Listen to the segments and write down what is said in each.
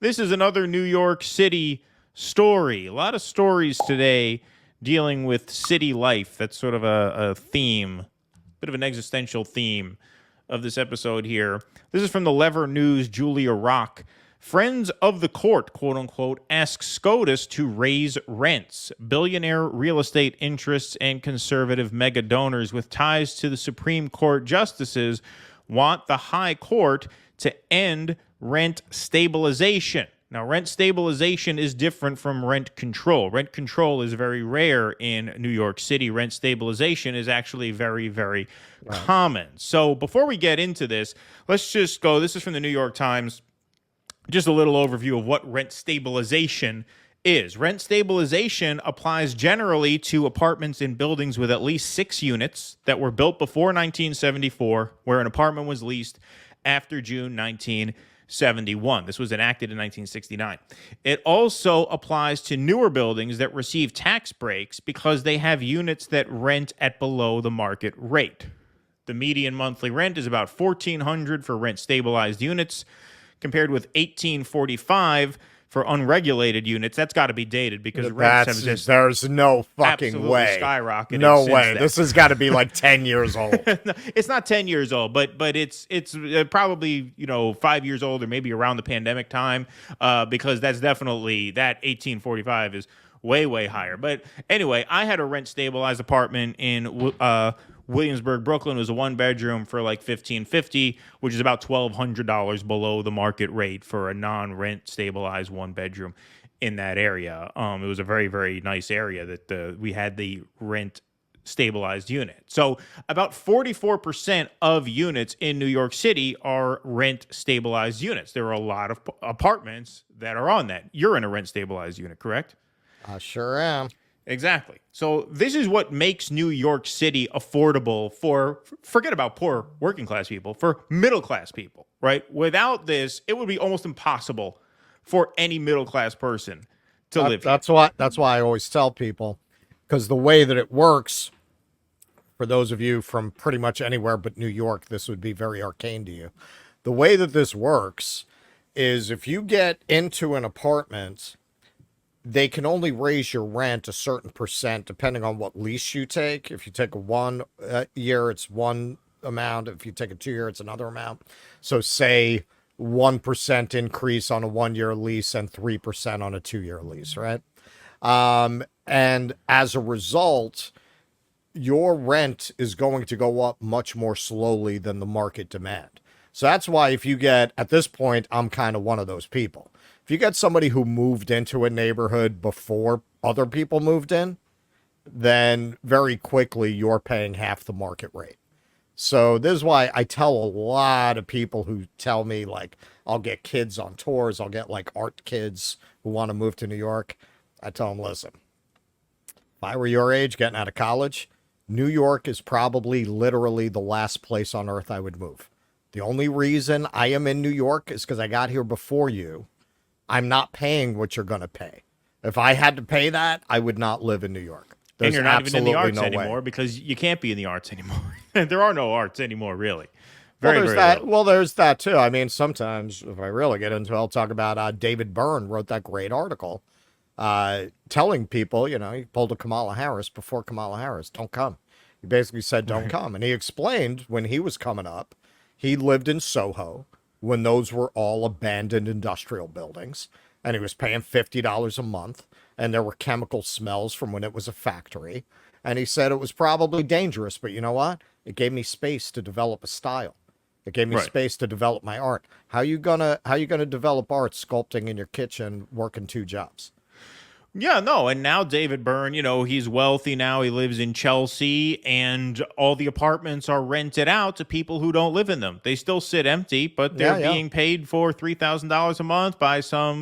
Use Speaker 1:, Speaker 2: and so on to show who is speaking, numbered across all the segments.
Speaker 1: This is another New York City story. A lot of stories today dealing with city life. That's sort of a theme, bit of an existential theme of this episode here. This is from the Lever News, Julia Rock. Friends of the court, quote unquote, ask SCOTUS to raise rents. Billionaire real estate interests and conservative mega donors with ties to the Supreme Court justices want the High Court to end rent stabilization. Now, rent stabilization is different from rent control. Rent control is very rare in New York City. Rent stabilization is actually very, very common. So before we get into this, let's just go. This is from the New York Times. Just a little overview of what rent stabilization is. Rent stabilization applies generally to apartments in buildings with at least 6 units that were built before 1974, where an apartment was leased after June 1971. This was enacted in 1969. It also applies to newer buildings that receive tax breaks because they have units that rent at below the market rate. The median monthly rent is about $1,400 for rent-stabilized units, compared with $1,845 for unregulated units. That's got to be dated because rents have just
Speaker 2: there's no fucking way
Speaker 1: skyrocketed.
Speaker 2: No way. Then. This has got to be like 10 years old.
Speaker 1: No, it's not 10 years old, but it's probably 5 years old or maybe around the pandemic time, because that's definitely that 1845 is way higher. But anyway, I had a rent stabilized apartment in Williamsburg, Brooklyn. Was a 1-bedroom for like $1,550, which is about $1,200 below the market rate for a non-rent stabilized 1-bedroom in that area. It was a very, very nice area that we had the rent stabilized unit. So about 44% of units in New York City are rent stabilized units. There are a lot of apartments that are on that. You're in a rent stabilized unit, correct?
Speaker 2: I sure am.
Speaker 1: Exactly. So this is what makes New York City affordable for, forget about poor working class people, for middle class people, right? Without this, it would be almost impossible for any middle class person to live here.
Speaker 2: That's why I always tell people, because the way that it works, for those of you from pretty much anywhere but New York, this would be very arcane to you. The way that this works is if you get into an apartment, they can only raise your rent a certain percent depending on what lease you take. If you take a 1 year, it's one amount. If you take a 2 year, it's another amount. So say 1% increase on a 1-year lease and 3% on a 2-year lease, right? And as a result, your rent is going to go up much more slowly than the market demand. So that's why if you get, at this point, I'm kind of one of those people. If you get somebody who moved into a neighborhood before other people moved in, then very quickly you're paying half the market rate. So this is why I tell a lot of people who tell me, like, I'll get kids on tours, I'll get like art kids who want to move to New York. I tell them, listen, if I were your age getting out of college, New York is probably literally the last place on earth I would move. The only reason I am in New York is because I got here before you. I'm not paying what you're going to pay. If I had to pay that, I would not live in New York.
Speaker 1: And you're not even in the arts anymore because you can't be in the arts anymore. There are no arts anymore, really. Very little.
Speaker 2: Well, there's that too. I mean, sometimes if I really get into it, I'll talk about David Byrne wrote that great article telling people, he pulled a Kamala Harris before Kamala Harris, don't come. He basically said, don't come. And he explained when he was coming up, he lived in Soho when those were all abandoned industrial buildings, and he was paying $50 a month, and there were chemical smells from when it was a factory. And he said it was probably dangerous, but you know what? It gave me space to develop a style. It gave me space to develop my art. How you gonna develop art sculpting in your kitchen, working 2 jobs?
Speaker 1: Yeah, no, and now David Byrne, he's wealthy now. He lives in Chelsea, and all the apartments are rented out to people who don't live in them. They still sit empty, but they're being paid for $3,000 a month by some,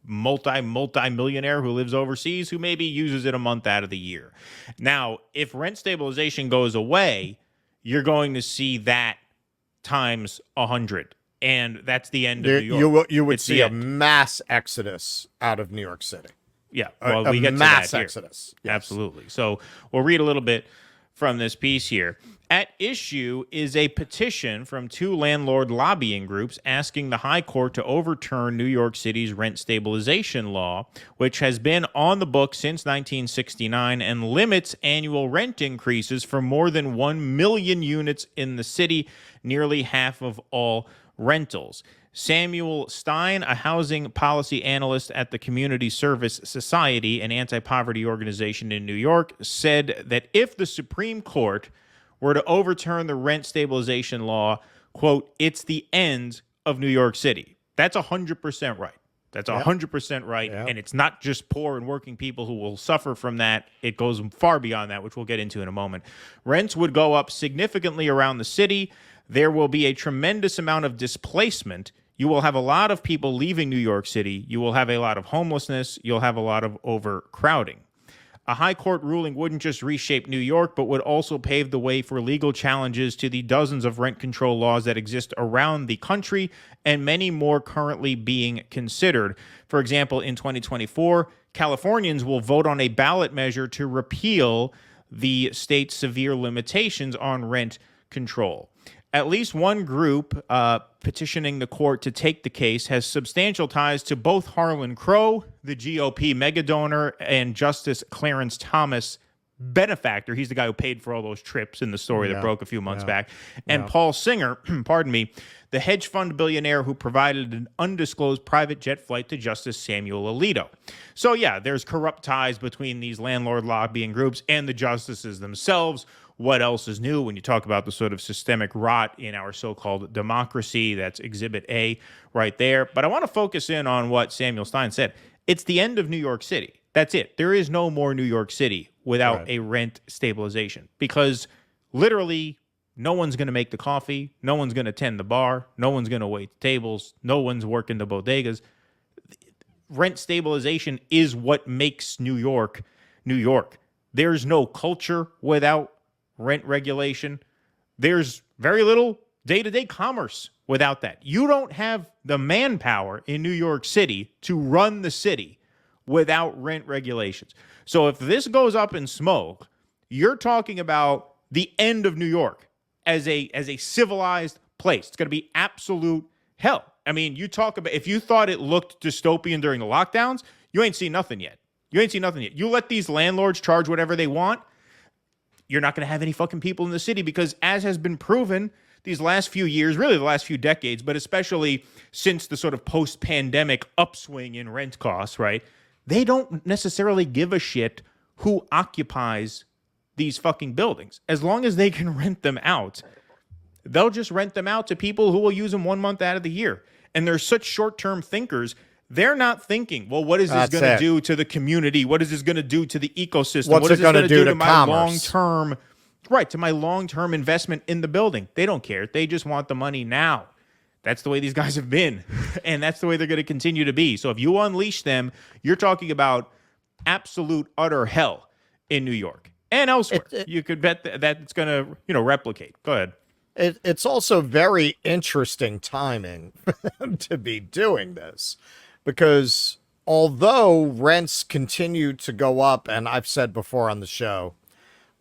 Speaker 1: multi-millionaire who lives overseas who maybe uses it a month out of the year. Now, if rent stabilization goes away, you're going to see that times 100. And that's the end of New York.
Speaker 2: You would see a mass exodus out of New York City.
Speaker 1: Yeah, well,
Speaker 2: we
Speaker 1: get
Speaker 2: mass
Speaker 1: to that
Speaker 2: exodus.
Speaker 1: Yes. Absolutely. So we'll read a little bit from this piece here. At issue is a petition from two landlord lobbying groups asking the High Court to overturn New York City's rent stabilization law, which has been on the books since 1969 and limits annual rent increases for more than 1 million units in the city, nearly half of all rentals. Samuel Stein, a housing policy analyst at the Community Service Society, an anti-poverty organization in New York, said that if the Supreme Court were to overturn the rent stabilization law, quote, it's the end of New York City. That's 100% right. That's 100% right.
Speaker 2: Yep.
Speaker 1: And it's not just poor and working people who will suffer from that. It goes far beyond that, which we'll get into in a moment. Rents would go up significantly around the city. There will be a tremendous amount of displacement. You will have a lot of people leaving New York City. You will have a lot of homelessness. You'll have a lot of overcrowding. A high court ruling wouldn't just reshape New York, but would also pave the way for legal challenges to the dozens of rent control laws that exist around the country and many more currently being considered. For example, in 2024, Californians will vote on a ballot measure to repeal the state's severe limitations on rent control. At least one group petitioning the court to take the case has substantial ties to both Harlan Crow, the GOP megadonor, and Justice Clarence Thomas, benefactor. He's the guy who paid for all those trips in the story that broke a few months back. And Paul Singer, pardon me, the hedge fund billionaire who provided an undisclosed private jet flight to Justice Samuel Alito. So yeah, there's corrupt ties between these landlord lobbying groups and the justices themselves. What else is new when you talk about the sort of systemic rot in our so-called democracy? That's Exhibit A right there. But I want to focus in on what Samuel Stein said. It's the end of New York City. That's it. There is no more New York City without a rent stabilization, because literally no one's going to make the coffee. No one's going to tend the bar. No one's going to wait the tables. No one's working the bodegas. Rent stabilization is what makes New York, New York. There's no culture without rent regulation. There's very little day-to-day commerce without that. You don't have the manpower in New York City to run the city without rent regulations. So if this goes up in smoke, you're talking about the end of New York as a civilized place. It's going to be absolute hell. I mean, you talk about, if you thought it looked dystopian during the lockdowns, you ain't seen nothing yet. You let these landlords charge whatever they want, you're not going to have any fucking people in the city, because as has been proven these last few years, really the last few decades, but especially since the sort of post-pandemic upswing in rent costs, right? They don't necessarily give a shit who occupies these fucking buildings. As long as they can rent them out, they'll just rent them out to people who will use them 1 month out of the year. And they're such short-term thinkers. They're not thinking, well, what is this going to do to the community? What is this going to do to the ecosystem?
Speaker 2: What is it going to do to
Speaker 1: my
Speaker 2: commerce?
Speaker 1: my long-term investment in the building? They don't care. They just want the money now. That's the way these guys have been, and that's the way they're going to continue to be. So if you unleash them, you're talking about absolute utter hell in New York and elsewhere. You could bet that it's going to, replicate. Go ahead.
Speaker 2: It's also very interesting timing for them to be doing this, because although rents continue to go up, and I've said before on the show,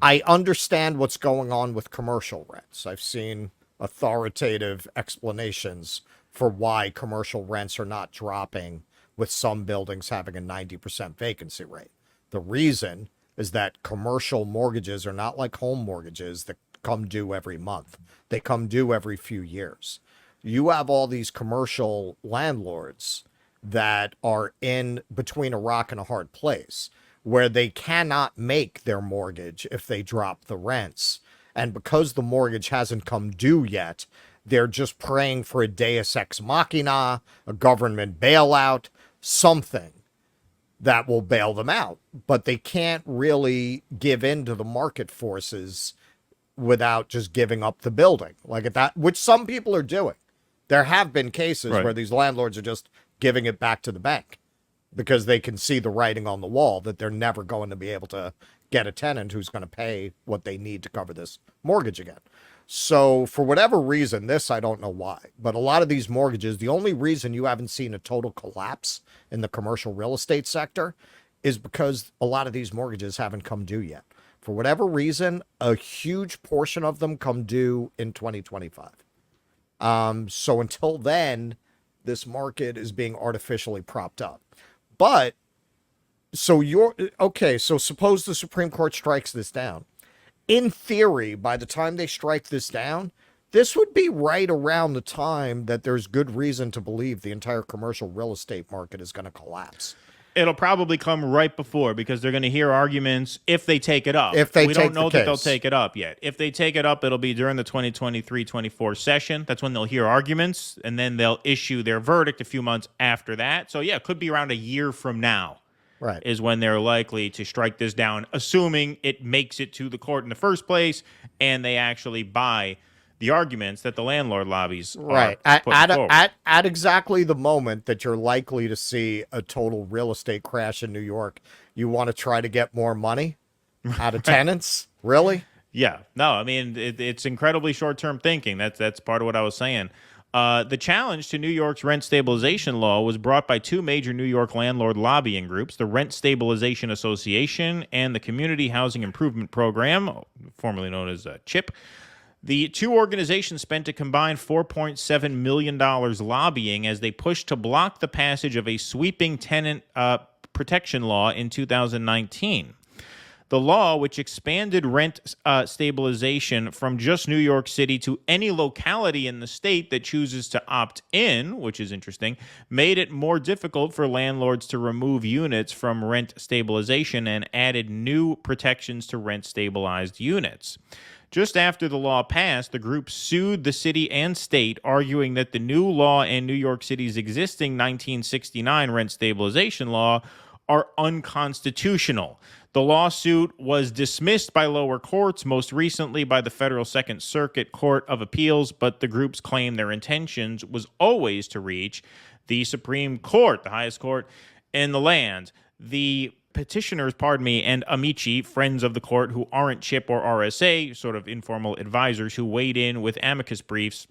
Speaker 2: I understand what's going on with commercial rents. I've seen authoritative explanations for why commercial rents are not dropping, with some buildings having a 90% vacancy rate. The reason is that commercial mortgages are not like home mortgages that come due every month. They come due every few years. You have all these commercial landlords that are in between a rock and a hard place, where they cannot make their mortgage if they drop the rents. And because the mortgage hasn't come due yet, they're just praying for a deus ex machina, a government bailout, something that will bail them out. But they can't really give in to the market forces without just giving up the building like that, which some people are doing. There have been cases where these landlords are just giving it back to the bank because they can see the writing on the wall that they're never going to be able to get a tenant who's going to pay what they need to cover this mortgage again. So for whatever reason, I don't know why, but a lot of these mortgages, the only reason you haven't seen a total collapse in the commercial real estate sector is because a lot of these mortgages haven't come due yet. For whatever reason, a huge portion of them come due in 2025. So until then, this market is being artificially propped up. But so so suppose the Supreme Court strikes this down. In theory, by the time they strike this down, this would be right around the time that there's good reason to believe the entire commercial real estate market is going to collapse.
Speaker 1: It'll probably come right before, because they're going to hear arguments if they take it up.
Speaker 2: We don't know
Speaker 1: that they'll take it up yet. If they take it up, it'll be during the 2023-24 session. That's when they'll hear arguments, and then they'll issue their verdict a few months after that. So, yeah, it could be around a year from now.
Speaker 2: Right.
Speaker 1: Is when they're likely to strike this down, assuming it makes it to the court in the first place and they actually buy the arguments that the landlord lobbies are putting forward.
Speaker 2: At exactly the moment that you're likely to see a total real estate crash in New York, you want to try to get more money out of tenants? Really?
Speaker 1: Yeah. No, I mean, it's incredibly short-term thinking. That's part of what I was saying. The challenge to New York's rent stabilization law was brought by two major New York landlord lobbying groups, the Rent Stabilization Association and the Community Housing Improvement Program, formerly known as CHIP. The two organizations spent a combined $4.7 million lobbying as they pushed to block the passage of a sweeping tenant protection law in 2019. The law, which expanded rent stabilization from just New York City to any locality in the state that chooses to opt in, which is interesting, made it more difficult for landlords to remove units from rent stabilization and added new protections to rent-stabilized units. Just after the law passed, the group sued the city and state, arguing that the new law and New York City's existing 1969 rent stabilization law are unconstitutional. The lawsuit was dismissed by lower courts, most recently by the Federal Second Circuit Court of Appeals, but the groups claim their intentions was always to reach the Supreme Court, the highest court in the land. The petitioners, and amici, friends of the court who aren't CHIP or RSA, sort of informal advisors who weighed in with amicus briefs,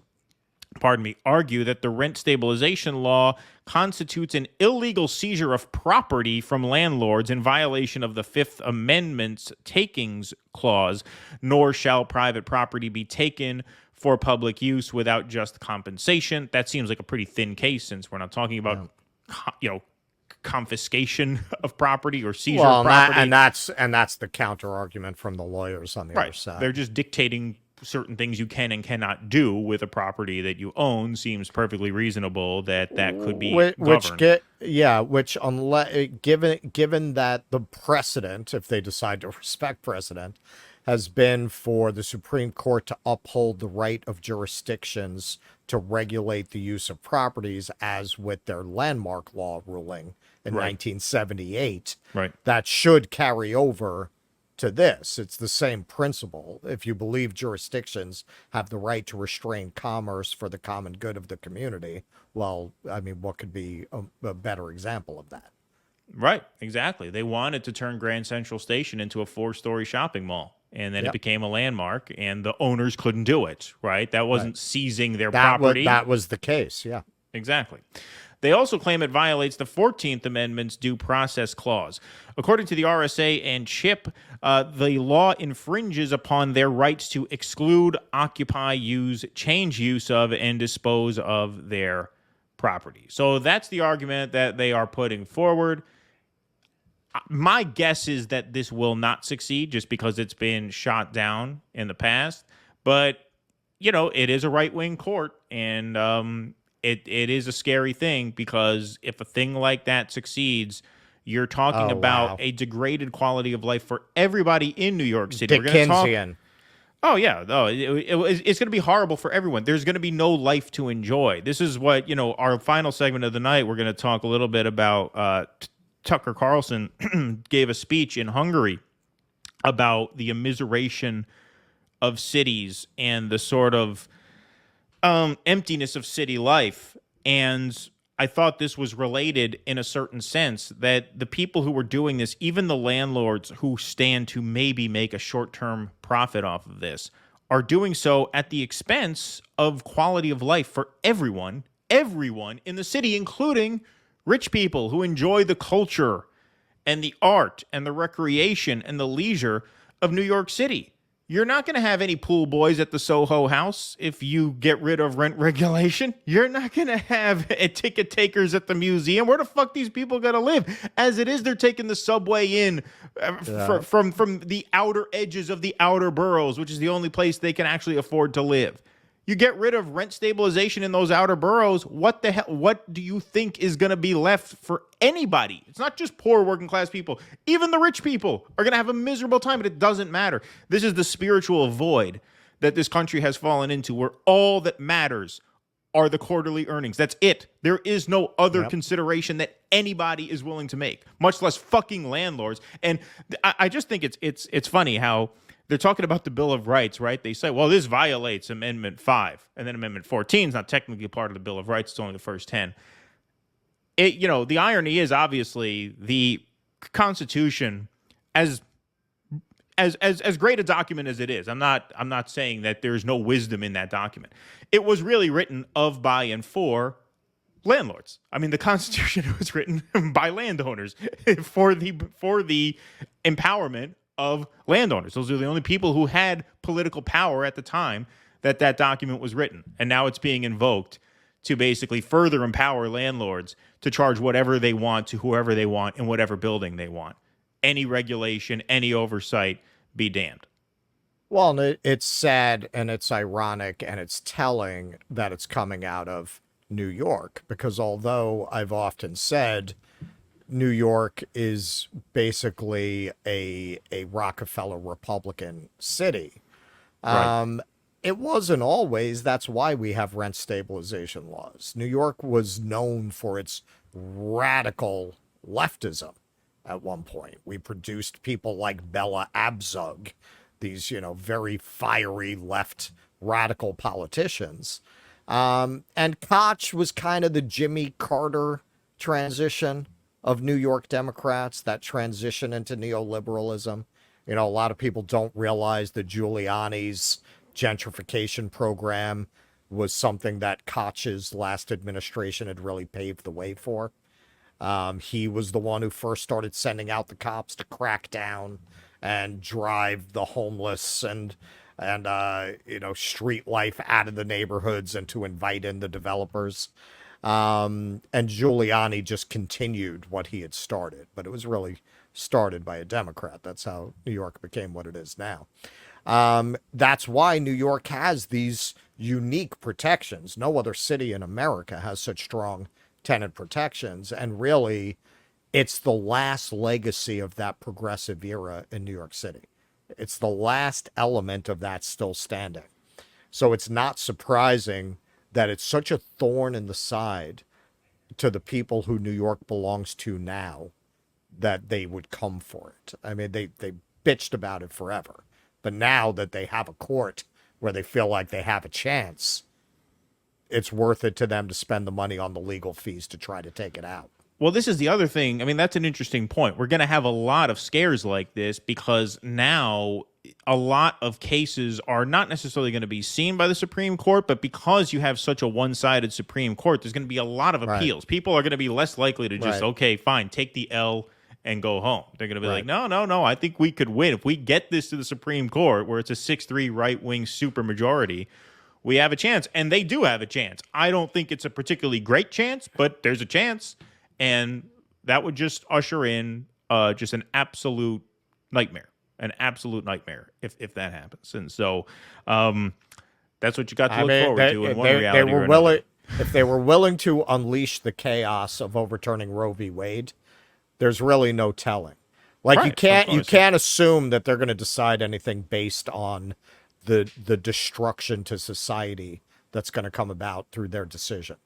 Speaker 1: argue that the rent stabilization law constitutes an illegal seizure of property from landlords in violation of the Fifth Amendment's takings clause, nor shall private property be taken for public use without just compensation. That seems like a pretty thin case, since we're not talking about, confiscation of property or seizure of property.
Speaker 2: And that's the counter argument from the lawyers on the other side.
Speaker 1: They're just dictating certain things you can and cannot do with a property that you own. Seems perfectly reasonable that could be governed.
Speaker 2: Which unless given that the precedent, if they decide to respect precedent, has been for the Supreme Court to uphold the right of jurisdictions to regulate the use of properties, as with their landmark law ruling in 1978.
Speaker 1: Right.
Speaker 2: That should carry over to this. It's the same principle. If you believe jurisdictions have the right to restrain commerce for the common good of the community, well, I mean, what could be a better example of that?
Speaker 1: Right, exactly. They wanted to turn Grand Central Station into a 4-story shopping mall, and then it became a landmark, and the owners couldn't do it, right? That wasn't seizing their property.
Speaker 2: That was the case, yeah.
Speaker 1: Exactly. They also claim it violates the 14th Amendment's due process clause. According to the RSA and CHIP, the law infringes upon their rights to exclude, occupy, use, change use of, and dispose of their property. So that's the argument that they are putting forward. My guess is that this will not succeed, just because it's been shot down in the past. But, it is a right-wing court, and it is a scary thing, because if a thing like that succeeds, you're talking about a degraded quality of life for everybody in New York City.
Speaker 2: Dickensian.
Speaker 1: Oh, yeah. No, it's going to be horrible for everyone. There's going to be no life to enjoy. This is what, our final segment of the night, we're going to talk a little bit about Tucker Carlson gave a speech in Hungary about the immiseration of cities and the sort of emptiness of city life. And I thought this was related in a certain sense, that the people who were doing this, even the landlords who stand to maybe make a short-term profit off of this, are doing so at the expense of quality of life for everyone in the city, including rich people who enjoy the culture and the art and the recreation and the leisure of New York City. You're not going to have any pool boys at the Soho House if you get rid of rent regulation. You're not going to have ticket takers at the museum. Where the fuck these people going to live? As it is, they're taking the subway in from the outer edges of the outer boroughs, which is the only place they can actually afford to live. You get rid of rent stabilization in those outer boroughs, what the hell? What do you think is going to be left for anybody? It's not just poor working class people. Even the rich people are going to have a miserable time, but it doesn't matter. This is the spiritual void that this country has fallen into, where all that matters are the quarterly earnings. That's it. There is no other consideration that anybody is willing to make, much less fucking landlords. And I just think it's funny how they're talking about the Bill of Rights, right? They say, well, this violates Amendment 5. And then Amendment 14 is not technically part of the Bill of Rights. It's only the first 10. The irony is, obviously, the Constitution, as great a document as it is, I'm not saying that there's no wisdom in that document. It was really written of, by, and for landlords. I mean, the Constitution was written by landowners for the empowerment of landowners. Those are the only people who had political power at the time that document was written. And now it's being invoked to basically further empower landlords to charge whatever they want to whoever they want in whatever building they want. Any regulation, any oversight, be damned.
Speaker 2: Well, and it's sad and it's ironic and it's telling that it's coming out of New York, because although I've often said New York is basically a Rockefeller Republican city.
Speaker 1: Right.
Speaker 2: It wasn't always. That's why we have rent stabilization laws. New York was known for its radical leftism at one point. We produced people like Bella Abzug, these, very fiery left radical politicians. And Koch was kind of the Jimmy Carter transition of New York Democrats, that transition into neoliberalism. A lot of people don't realize that Giuliani's gentrification program was something that Koch's last administration had really paved the way for. He was the one who first started sending out the cops to crack down and drive the homeless and street life out of the neighborhoods and to invite in the developers. And Giuliani just continued what he had started, but it was really started by a Democrat. That's how New York became what it is now. That's why New York has these unique protections. No other city in America has such strong tenant protections. And really, it's the last legacy of that progressive era in New York City. It's the last element of that still standing. So it's not surprising that it's such a thorn in the side to the people who New York belongs to now that they would come for it. I mean, they bitched about it forever. But now that they have a court where they feel like they have a chance, it's worth it to them to spend the money on the legal fees to try to take it out.
Speaker 1: Well, this is the other thing. I mean, that's an interesting point. We're going to have a lot of scares like this because now a lot of cases are not necessarily going to be seen by the Supreme Court, but because you have such a one-sided Supreme Court, there's going to be a lot of appeals. Right. People are going to be less likely to just, okay, fine, take the L and go home. They're going to be like, no, I think we could win. If we get this to the Supreme Court, where it's a 6-3 right-wing supermajority, we have a chance. And they do have a chance. I don't think it's a particularly great chance, but there's a chance. And that would just usher in just an absolute nightmare. An absolute nightmare if that happens. And so that's what you got to look forward to in one reality or another.
Speaker 2: If they were willing to unleash the chaos of overturning Roe v. Wade, there's really no telling. Like, you can't assume that they're going to decide anything based on the destruction to society that's going to come about through their decision.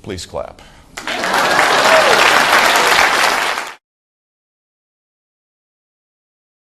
Speaker 3: Please clap.